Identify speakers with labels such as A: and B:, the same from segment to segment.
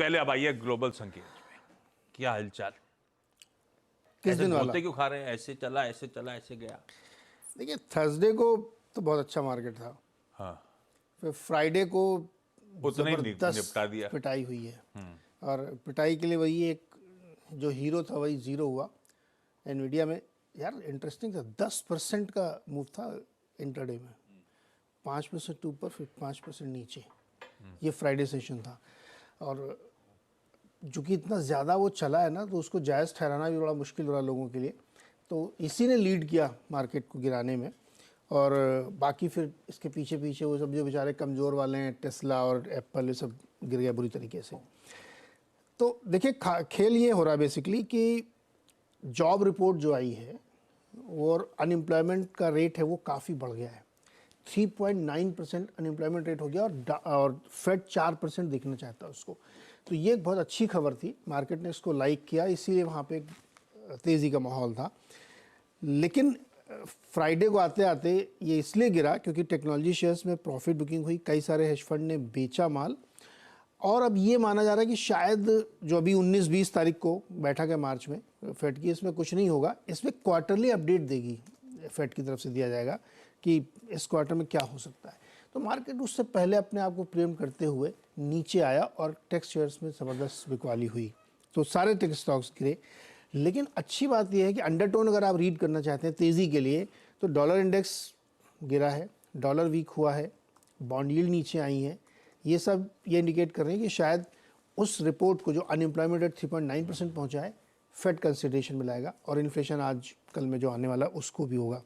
A: पहले अब आइए ग्लोबल संकेत में, क्या हालचाल?
B: किस दिन वाला?
A: क्यों खा रहे हैं? ऐसे चला, ऐसे चला, ऐसे गया।
B: देखिए, थर्सडे को तो बहुत अच्छा मार्केट था।
A: हाँ,
B: फिर फ्राइडे को
A: उतना ही
B: जबरदस्त
A: निपटा दिया।
B: पिटाई हुई है, और पिटाई के लिए वही एक जो हीरो था वही जीरो हुआ एनवीडिया में। यार इंटरेस्टिंग था, 10% का मूव था इंटरडे में, 5% ऊपर फिर 5% नीचे। ये फ्राइडे सेशन था, और चूँकि इतना ज़्यादा वो चला है ना, तो उसको जायज़ ठहराना भी बड़ा मुश्किल हो रहा है लोगों के लिए। तो इसी ने लीड किया मार्केट को गिराने में, और बाकी फिर इसके पीछे पीछे वो सब जो बेचारे कमज़ोर वाले हैं, टेस्ला और एप्पल, ये सब गिर गया बुरी तरीके से। तो देखिए, खेल ये हो रहा है बेसिकली कि जॉब रिपोर्ट जो आई है और अनएम्प्लॉयमेंट का रेट है वो काफ़ी बढ़ गया है। 3.9% अनएम्प्लॉयमेंट रेट हो गया, और फेड 4% देखना चाहता है उसको। तो ये एक बहुत अच्छी खबर थी, मार्केट ने इसको लाइक किया, इसीलिए वहाँ पे तेज़ी का माहौल था। लेकिन फ्राइडे को आते आते ये इसलिए गिरा क्योंकि टेक्नोलॉजी शेयर्स में प्रॉफिट बुकिंग हुई, कई सारे हेज फंड ने बेचा माल, और अब ये माना जा रहा है कि शायद जो अभी 19-20 तारीख को बैठक है मार्च में फेड की, इसमें कुछ नहीं होगा। इसमें क्वार्टरली अपडेट देगी फेड की तरफ से, दिया जाएगा कि इस क्वार्टर में क्या हो सकता है। तो मार्केट उससे पहले अपने आप को प्रेम करते हुए नीचे आया, और टेक शेयर्स में ज़बरदस्त बिकवाली हुई, तो सारे टेक स्टॉक्स गिरे। लेकिन अच्छी बात यह है कि अंडरटोन अगर आप रीड करना चाहते हैं तेज़ी के लिए, तो डॉलर इंडेक्स गिरा है, डॉलर वीक हुआ है, बॉन्ड यील्ड नीचे आई है। ये सब ये इंडिकेट कर रहे हैं कि शायद उस रिपोर्ट को, जो अनएम्प्लॉयमेंट रेट 3.9% पहुँचा है, फेड कंसिडरेशन में लाएगा, और इन्फ्लेशन आज कल में जो आने वाला है उसको भी होगा।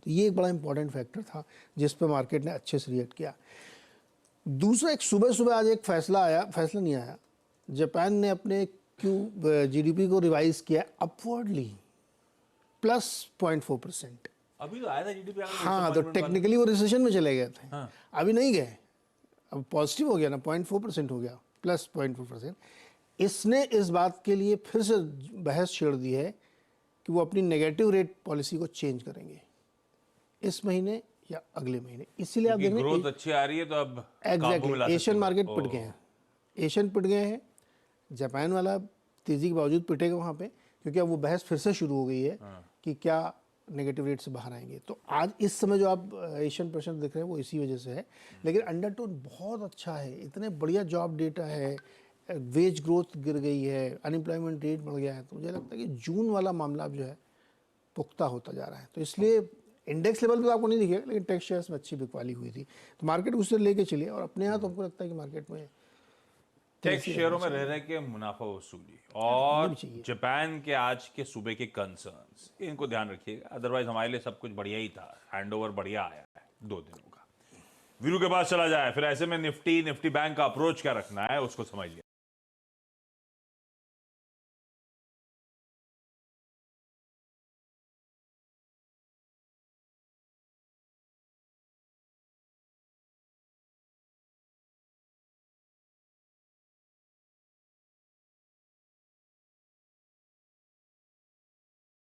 B: तो ये एक बड़ा इंपॉर्टेंट फैक्टर था जिस पर मार्केट ने अच्छे से रिएक्ट किया। दूसरा, एक सुबह सुबह आज एक फैसला नहीं आया, जापान ने अपने जीडीपी को रिवाइज किया अपवर्डली +0.4%।
A: अभी तो आया था जीडीपी।
B: हाँ, तो टेक्निकली वो रिसेशन में चले गए थे।
A: हाँ।
B: अभी नहीं गए, अब पॉजिटिव हो गया ना, 0.4% हो गया, +0.4%। इसने इस बात के लिए फिर से बहस छेड़ दी है कि वो अपनी नेगेटिव रेट पॉलिसी को चेंज करेंगे इस महीने या अगले महीने। इसीलिए आप देख रहे हैं
A: ग्रोथ अच्छी आ रही है, तो अब
B: एग्जैक्टली एशियन मार्केट पिट गए हैं, एशियन पिट गए हैं। जापान वाला तेज़ी के बावजूद पिटेगा वहाँ पे, क्योंकि अब वो बहस फिर से शुरू हो गई है कि क्या नेगेटिव रेट से बाहर आएंगे। तो आज इस समय जो आप एशियन परसेंट देख रहे हैं वो इसी वजह से है। लेकिन अंडरटोन बहुत अच्छा है, इतने बढ़िया जॉब डेटा है, वेज ग्रोथ गिर गई है, अनएम्प्लॉयमेंट रेट बढ़ गया है। तो मुझे लगता है कि जून वाला मामला अब जो है पुख्ता होता जा रहा है। तो इसलिए इंडेक्स लेवल पे तो आपको नहीं दिखेगा, लेकिन टेक शेयर्स में अच्छी बिकवाली हुई थी, तो मार्केट उससे लेके चलिए। और अपने यहाँ तो हमको लगता है कि मार्केट में
A: टेक शेयरों में रह के मुनाफा वसूली और जापान के आज के सूबे के कंसर्न्स, इनको ध्यान रखिएगा। अदरवाइज हमारे लिए सब कुछ बढ़िया ही था, हैंडओवर बढ़िया आया है 2 दिनों का। वीरू के पास चला जाए, फिर ऐसे में निफ्टी बैंक का अप्रोच क्या रखना है उसको समझ लिया।